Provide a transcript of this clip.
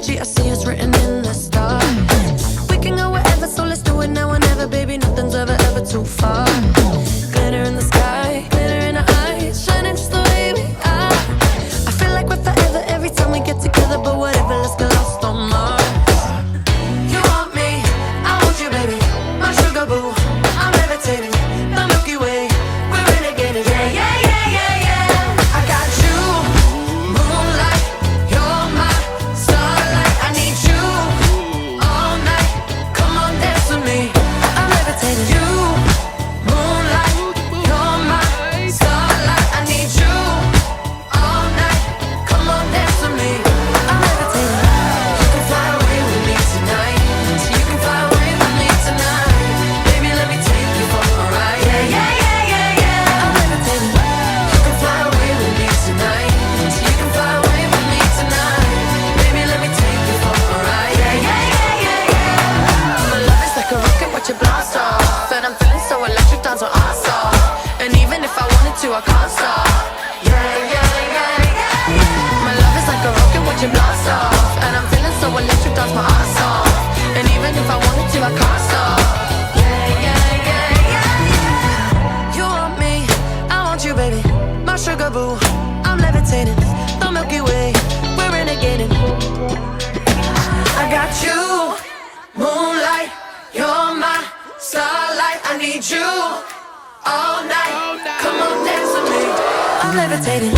energy, I see it's written in the stars. We can go wherever, so let's do it now or never, baby. Nothing's ever too far. Glitter in the sky, glitter in our eyes, shining just the way we are. I feel like we're forever every time we get together, but whatever, let's get lost on Mars. You want me, I want you, baby. My sugar boo, I'm levitating. The Milky Way, we're renegading. Yeah, yeah, yeah, yeah, yeah. I got you, moonlight, you're my starlight. I need you all night. Come on, dance with me. I'm levitating. You, moonlight, you're my starlight. I need you all night. Come on, dance with me. I'm levitating. You can fly away with me tonight. You can fly away with me tonight. Baby, let me take you for a ride. Yeah, yeah, yeah, yeah, yeah. I'm levitating. You can fly away with me tonight. You can fly away with me tonight. Baby, let me take you for a ride. Yeah, yeah, yeah, yeah, yeah. My love is like a rocket, watch it blast off. And I'm feeling so electric, dance on our off. And even if I wanted to, I can't stop. Yeah, yeah, yeah, yeah. My love is like a rocket, watch it blast off. And I'm feeling so electric, dance my ass off. And even if I wanted to, I can't stop. Yeah, yeah, yeah, yeah. You want me, I want you, baby. My sugar boo, I'm levitating. The Milky Way, we're renegading. I got you, moonlight, you're my starlight. I need you all night. Come on, dance with me. I'm levitating.